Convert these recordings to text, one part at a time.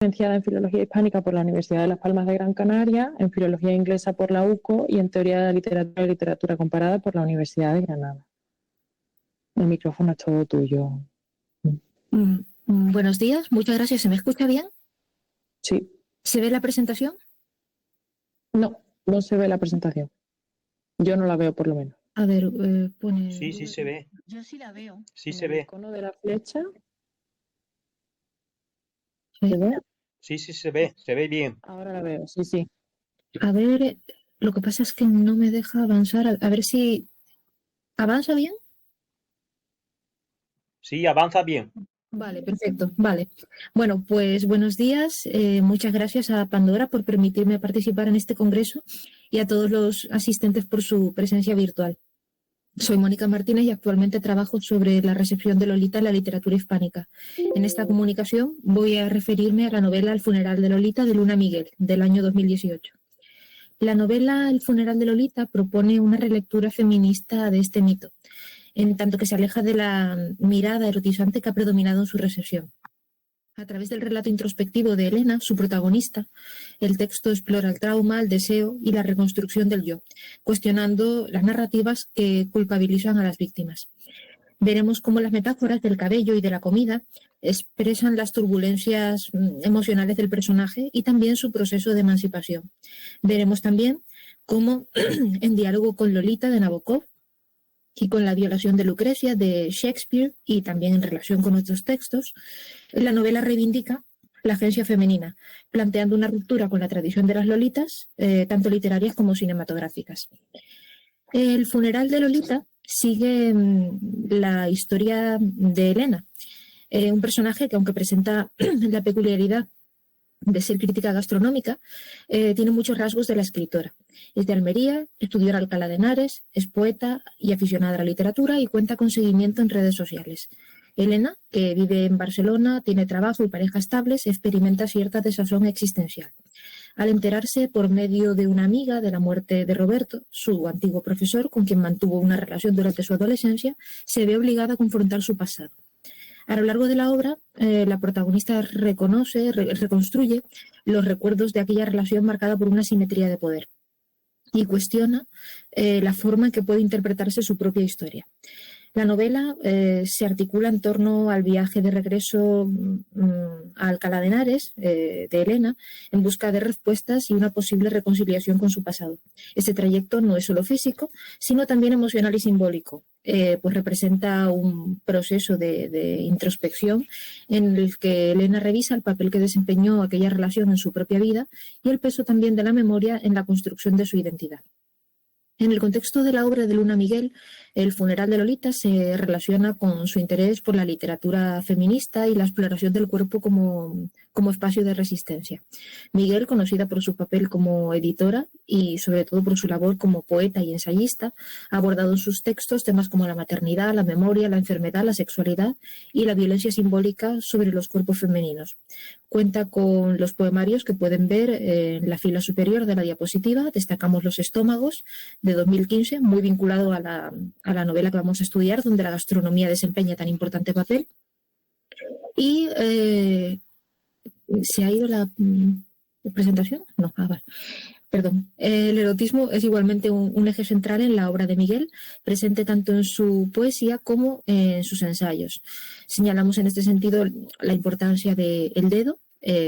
licenciada en Filología Hispánica por la Universidad de Las Palmas de Gran Canaria, en Filología Inglesa por la UCO y en Teoría de la Literatura y Literatura Comparada por la Universidad de Granada. El micrófono es todo tuyo. Buenos días, muchas gracias. ¿Se me escucha bien? Sí. ¿Se ve la presentación? No, no se ve la presentación. Yo no la veo, por lo menos. A ver, pone... Sí, sí se ve. Yo sí la veo. Sí En se el ve. icono de la flecha. Sí. ¿Se ve? Sí, sí se ve. Se ve bien. Ahora la veo, sí, sí. A ver, lo que pasa es que no me deja avanzar. A ver si... ¿Avanza bien? Sí, avanza bien. Vale, perfecto. Vale. Bueno, pues buenos días. Muchas gracias a Pandora por permitirme participar en este congreso y a todos los asistentes por su presencia virtual. Soy Mónica Martínez y actualmente trabajo sobre la recepción de Lolita en la literatura hispánica. En esta comunicación voy a referirme a la novela El funeral de Lolita de Luna Miguel, del año 2018. La novela El funeral de Lolita propone una relectura feminista de este mito, en tanto que se aleja de la mirada erotizante que ha predominado en su recepción. A través del relato introspectivo de Elena, su protagonista, el texto explora el trauma, el deseo y la reconstrucción del yo, cuestionando las narrativas que culpabilizan a las víctimas. Veremos cómo las metáforas del cabello y de la comida expresan las turbulencias emocionales del personaje y también su proceso de emancipación. Veremos también cómo, en diálogo con Lolita de Nabokov, y con la violación de Lucrecia de Shakespeare y también en relación con otros textos, la novela reivindica la agencia femenina, planteando una ruptura con la tradición de las lolitas, tanto literarias como cinematográficas. El funeral de Lolita sigue la historia de Elena, un personaje que, aunque presenta la peculiaridad de ser crítica gastronómica, tiene muchos rasgos de la escritora. Es de Almería, estudió en Alcalá de Henares, es poeta y aficionada a la literatura y cuenta con seguimiento en redes sociales. Elena, que vive en Barcelona, tiene trabajo y pareja estables, experimenta cierta desazón existencial. Al enterarse por medio de una amiga de la muerte de Roberto, su antiguo profesor, con quien mantuvo una relación durante su adolescencia, se ve obligada a confrontar su pasado. A lo largo de la obra, la protagonista reconstruye los recuerdos de aquella relación marcada por una simetría de poder y cuestiona la forma en que puede interpretarse su propia historia. La novela se articula en torno al viaje de regreso a Alcalá de Henares de Elena en busca de respuestas y una posible reconciliación con su pasado. Este trayecto no es solo físico, sino también emocional y simbólico, pues representa un proceso de introspección en el que Elena revisa el papel que desempeñó aquella relación en su propia vida y el peso también de la memoria en la construcción de su identidad. En el contexto de la obra de Luna Miguel, El funeral de Lolita se relaciona con su interés por la literatura feminista y la exploración del cuerpo como espacio de resistencia. Miguel, conocida por su papel como editora y sobre todo por su labor como poeta y ensayista, ha abordado en sus textos temas como la maternidad, la memoria, la enfermedad, la sexualidad y la violencia simbólica sobre los cuerpos femeninos. Cuenta con los poemarios que pueden ver en la fila superior de la diapositiva. Destacamos Los estómagos, de 2015, muy vinculado a la novela que vamos a estudiar, donde la gastronomía desempeña tan importante papel. Y ¿se ha ido la presentación? No, vale. Perdón. El erotismo es igualmente un eje central en la obra de Miguel, presente tanto en su poesía como en sus ensayos. Señalamos en este sentido la importancia de El dedo,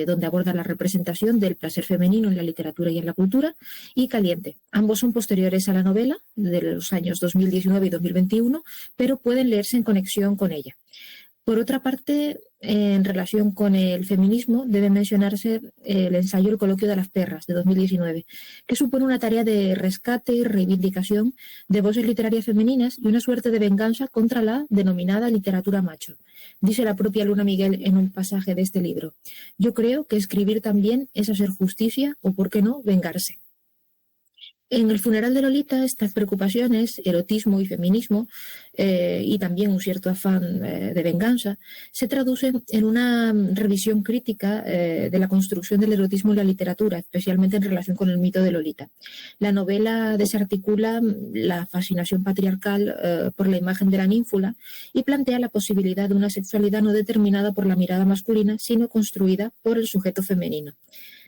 donde aborda la representación del placer femenino en la literatura y en la cultura, y Caliente. Ambos son posteriores a la novela, de los años 2019 y 2021, pero pueden leerse en conexión con ella. Por otra parte, en relación con el feminismo, debe mencionarse el ensayo El coloquio de las perras, de 2019, que supone una tarea de rescate y reivindicación de voces literarias femeninas y una suerte de venganza contra la denominada literatura macho. Dice la propia Luna Miguel en un pasaje de este libro: yo creo que escribir también es hacer justicia o, por qué no, vengarse. En el funeral de Lolita, estas preocupaciones, erotismo y feminismo, y también un cierto afán de venganza, se traducen en una revisión crítica de la construcción del erotismo y la literatura, especialmente en relación con el mito de Lolita. La novela desarticula la fascinación patriarcal por la imagen de la ninfula y plantea la posibilidad de una sexualidad no determinada por la mirada masculina, sino construida por el sujeto femenino.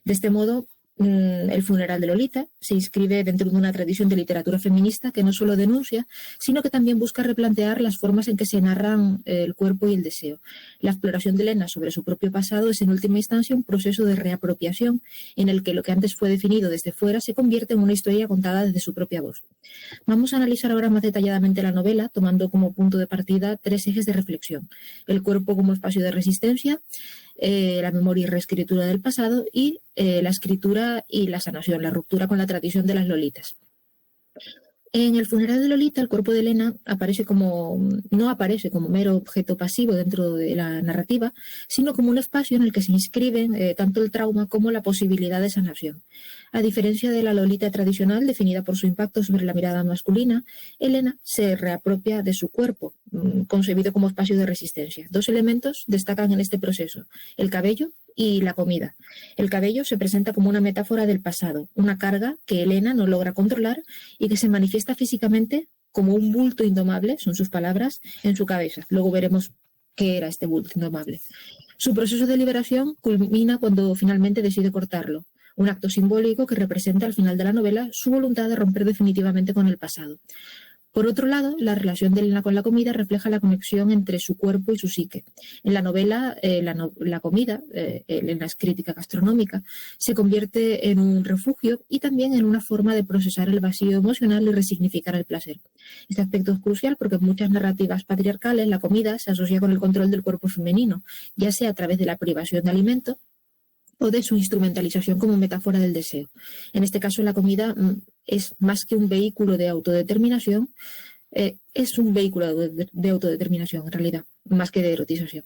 De este modo, el funeral de Lolita se inscribe dentro de una tradición de literatura feminista que no solo denuncia, sino que también busca replantear las formas en que se narran el cuerpo y el deseo. La exploración de Elena sobre su propio pasado es en última instancia un proceso de reapropiación en el que lo que antes fue definido desde fuera se convierte en una historia contada desde su propia voz. Vamos a analizar ahora más detalladamente la novela, tomando como punto de partida 3 ejes de reflexión: el cuerpo como espacio de resistencia, la memoria y reescritura del pasado y la escritura y la sanación, la ruptura con la tradición de las lolitas. En el funeral de Lolita, el cuerpo de Elena no aparece como mero objeto pasivo dentro de la narrativa, sino como un espacio en el que se inscriben tanto el trauma como la posibilidad de sanación. A diferencia de la Lolita tradicional, definida por su impacto sobre la mirada masculina, Elena se reapropia de su cuerpo, concebido como espacio de resistencia. 2 elementos destacan en este proceso: el cabello y la comida. El cabello se presenta como una metáfora del pasado, una carga que Elena no logra controlar y que se manifiesta físicamente como un bulto indomable, son sus palabras, en su cabeza. Luego veremos qué era este bulto indomable. Su proceso de liberación culmina cuando finalmente decide cortarlo, un acto simbólico que representa al final de la novela su voluntad de romper definitivamente con el pasado. Por otro lado, la relación de Elena con la comida refleja la conexión entre su cuerpo y su psique. En la novela, la comida, Elena es crítica gastronómica, se convierte en un refugio y también en una forma de procesar el vacío emocional y resignificar el placer. Este aspecto es crucial porque en muchas narrativas patriarcales la comida se asocia con el control del cuerpo femenino, ya sea a través de la privación de alimento o de su instrumentalización como metáfora del deseo. En este caso, la comida es más que un vehículo de autodeterminación, es un vehículo de autodeterminación, en realidad, más que de erotización.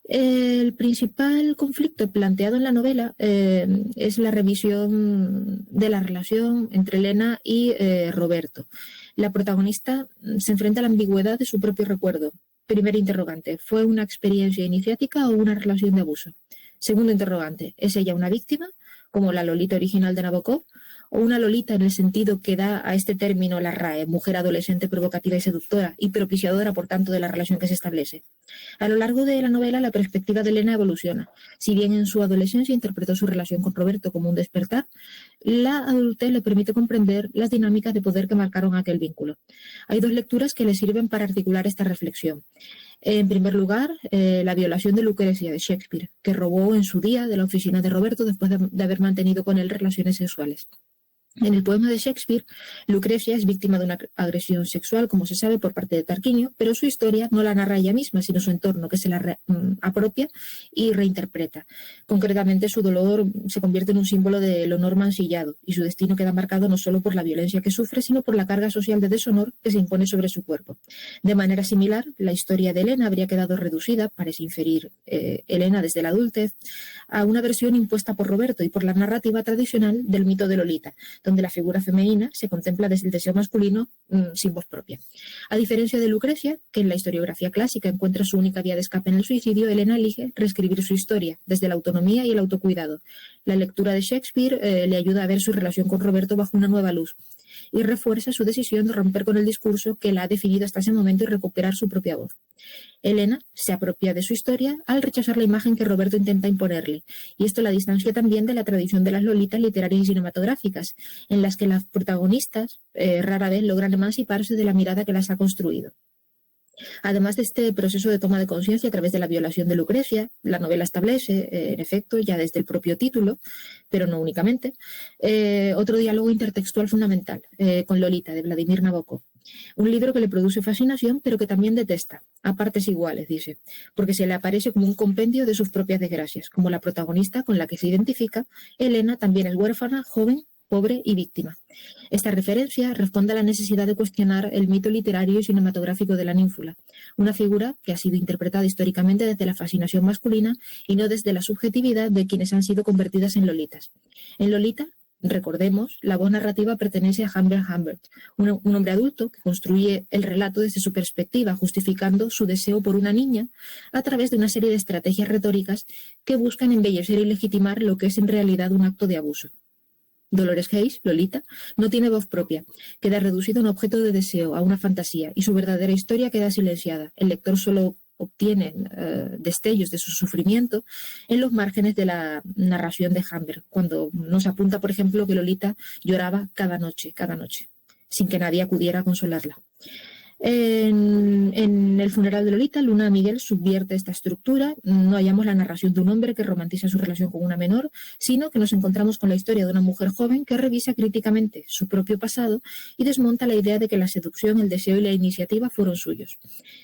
El principal conflicto planteado en la novela es la revisión de la relación entre Elena y Roberto. La protagonista se enfrenta a la ambigüedad de su propio recuerdo. Primer interrogante: ¿fue una experiencia iniciática o una relación de abuso? Segundo interrogante: ¿es ella una víctima, como la Lolita original de Nabokov, o una Lolita en el sentido que da a este término la RAE, mujer adolescente provocativa y seductora, y propiciadora, por tanto, de la relación que se establece? A lo largo de la novela, la perspectiva de Elena evoluciona. Si bien en su adolescencia interpretó su relación con Roberto como un despertar, la adultez le permite comprender las dinámicas de poder que marcaron aquel vínculo. Hay 2 lecturas que le sirven para articular esta reflexión. En primer lugar, la violación de Lucrecia de Shakespeare, que robó en su día de la oficina de Roberto después de haber mantenido con él relaciones sexuales. En el poema de Shakespeare, Lucrecia es víctima de una agresión sexual, como se sabe, por parte de Tarquinio, pero su historia no la narra ella misma, sino su entorno, que se la apropia y reinterpreta. Concretamente, su dolor se convierte en un símbolo del honor mancillado, y su destino queda marcado no solo por la violencia que sufre, sino por la carga social de deshonor que se impone sobre su cuerpo. De manera similar, la historia de Elena habría quedado reducida, parece inferir Elena desde la adultez, a una versión impuesta por Roberto y por la narrativa tradicional del mito de Lolita, donde la figura femenina se contempla desde el deseo masculino sin voz propia. A diferencia de Lucrecia, que en la historiografía clásica encuentra su única vía de escape en el suicidio, Elena elige reescribir su historia desde la autonomía y el autocuidado. La lectura de Shakespeare le ayuda a ver su relación con Roberto bajo una nueva luz y refuerza su decisión de romper con el discurso que la ha definido hasta ese momento y recuperar su propia voz. Elena se apropia de su historia al rechazar la imagen que Roberto intenta imponerle, y esto la distancia también de la tradición de las lolitas literarias y cinematográficas, en las que las protagonistas rara vez logran emanciparse de la mirada que las ha construido. Además de este proceso de toma de conciencia a través de la violación de Lucrecia, la novela establece, en efecto, ya desde el propio título, pero no únicamente, otro diálogo intertextual fundamental con Lolita, de Vladimir Nabokov. Un libro que le produce fascinación, pero que también detesta, a partes iguales, dice, porque se le aparece como un compendio de sus propias desgracias. Como la protagonista con la que se identifica, Elena también es huérfana, joven, pobre y víctima. Esta referencia responde a la necesidad de cuestionar el mito literario y cinematográfico de la ninfula, una figura que ha sido interpretada históricamente desde la fascinación masculina y no desde la subjetividad de quienes han sido convertidas en lolitas. En Lolita Recordemos, la voz narrativa pertenece a Humbert Humbert, un hombre adulto que construye el relato desde su perspectiva, justificando su deseo por una niña a través de una serie de estrategias retóricas que buscan embellecer y legitimar lo que es en realidad un acto de abuso. Dolores Hayes, Lolita, no tiene voz propia, queda reducido a un objeto de deseo, a una fantasía, y su verdadera historia queda silenciada. El lector solo obtiene destellos de su sufrimiento en los márgenes de la narración de Humbert, cuando nos apunta, por ejemplo, que Lolita lloraba cada noche, sin que nadie acudiera a consolarla. En el funeral de Lolita, Luna Miguel subvierte esta estructura. No hallamos la narración de un hombre que romantiza su relación con una menor, sino que nos encontramos con la historia de una mujer joven que revisa críticamente su propio pasado y desmonta la idea de que la seducción, el deseo y la iniciativa fueron suyos.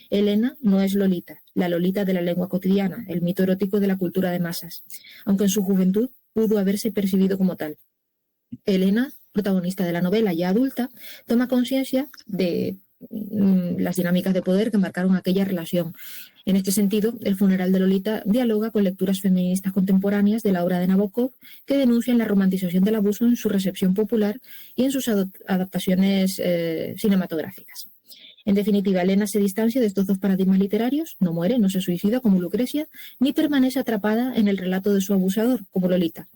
Elena no es Lolita, la Lolita de la lengua cotidiana, el mito erótico de la cultura de masas, aunque en su juventud pudo haberse percibido como tal. Elena, protagonista de la novela ya adulta, toma conciencia de las dinámicas de poder que marcaron aquella relación. En este sentido, el funeral de Lolita dialoga con lecturas feministas contemporáneas de la obra de Nabokov que denuncian la romantización del abuso en su recepción popular y en sus adaptaciones cinematográficas. En definitiva, Elena se distancia de estos dos paradigmas literarios, no muere, no se suicida como Lucrecia, ni permanece atrapada en el relato de su abusador, como Lolita.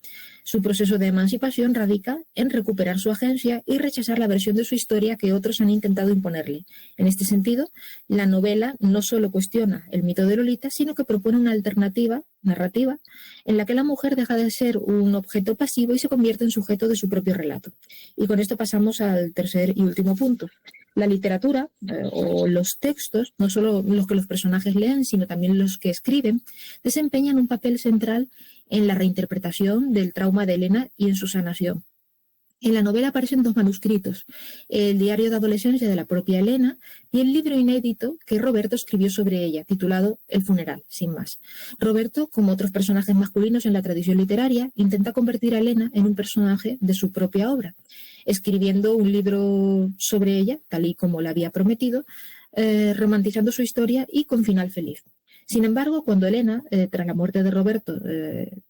Su proceso de emancipación radica en recuperar su agencia y rechazar la versión de su historia que otros han intentado imponerle. En este sentido, la novela no solo cuestiona el mito de Lolita, sino que propone una alternativa narrativa en la que la mujer deja de ser un objeto pasivo y se convierte en sujeto de su propio relato. Y con esto pasamos al tercer y último punto. La literatura o los textos, no solo los que los personajes leen, sino también los que escriben, desempeñan un papel central en la reinterpretación del trauma de Elena y en su sanación. En la novela aparecen dos manuscritos, el diario de adolescencia de la propia Elena y el libro inédito que Roberto escribió sobre ella, titulado El funeral, sin más. Roberto, como otros personajes masculinos en la tradición literaria, intenta convertir a Elena en un personaje de su propia obra, escribiendo un libro sobre ella, tal y como la había prometido, romantizando su historia y con final feliz. Sin embargo, cuando Elena, tras la muerte de Roberto,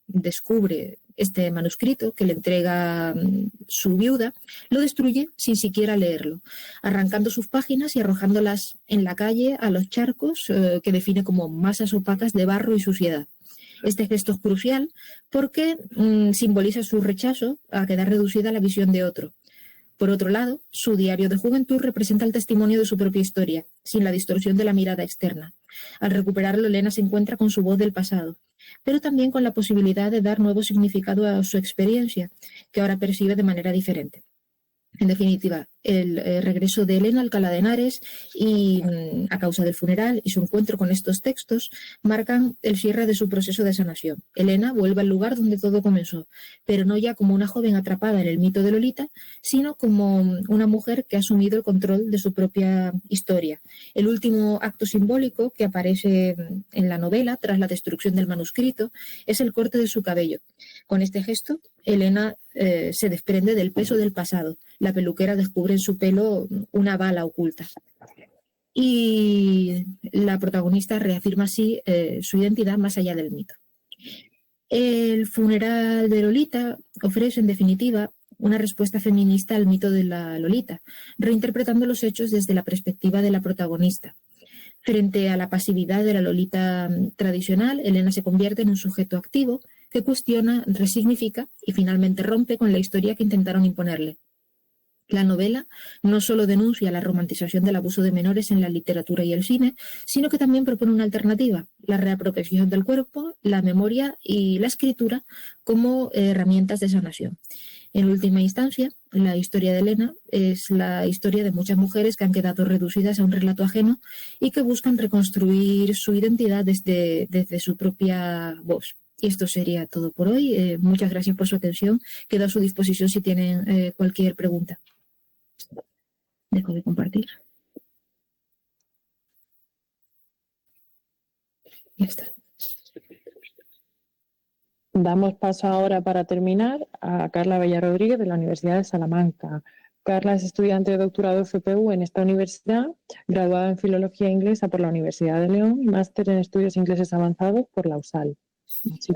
descubre este manuscrito que le entrega su viuda, lo destruye sin siquiera leerlo, arrancando sus páginas y arrojándolas en la calle a los charcos que define como masas opacas de barro y suciedad. Este gesto es crucial porque simboliza su rechazo a quedar reducida a la visión de otro. Por otro lado, su diario de juventud representa el testimonio de su propia historia, sin la distorsión de la mirada externa. Al recuperarlo, Elena se encuentra con su voz del pasado, pero también con la posibilidad de dar nuevo significado a su experiencia, que ahora percibe de manera diferente. En definitiva, el regreso de Elena a Alcalá de Henares y a causa del funeral y su encuentro con estos textos marcan el cierre de su proceso de sanación. Elena vuelve al lugar donde todo comenzó, pero no ya como una joven atrapada en el mito de Lolita, sino como una mujer que ha asumido el control de su propia historia. El último acto simbólico que aparece en la novela, tras la destrucción del manuscrito, es el corte de su cabello. Con este gesto, Elena se desprende del peso del pasado. La peluquera descubre en su pelo una bala oculta. Y la protagonista reafirma así su identidad más allá del mito. El funeral de Lolita ofrece, en definitiva, una respuesta feminista al mito de la Lolita, reinterpretando los hechos desde la perspectiva de la protagonista. Frente a la pasividad de la Lolita tradicional, Elena se convierte en un sujeto activo que cuestiona, resignifica y finalmente rompe con la historia que intentaron imponerle. La novela no solo denuncia la romantización del abuso de menores en la literatura y el cine, sino que también propone una alternativa, la reapropiación del cuerpo, la memoria y la escritura como herramientas de sanación. En última instancia, la historia de Elena es la historia de muchas mujeres que han quedado reducidas a un relato ajeno y que buscan reconstruir su identidad desde su propia voz. Y esto sería todo por hoy. Muchas gracias por su atención. Quedo a su disposición si tienen cualquier pregunta. Dejo de compartir. Ya está. Damos paso ahora, para terminar, a Carla Bella Rodríguez, de la Universidad de Salamanca. Carla es estudiante de doctorado FPU en esta universidad, graduada en Filología Inglesa por la Universidad de León y máster en Estudios Ingleses Avanzados por la USAL. Sí.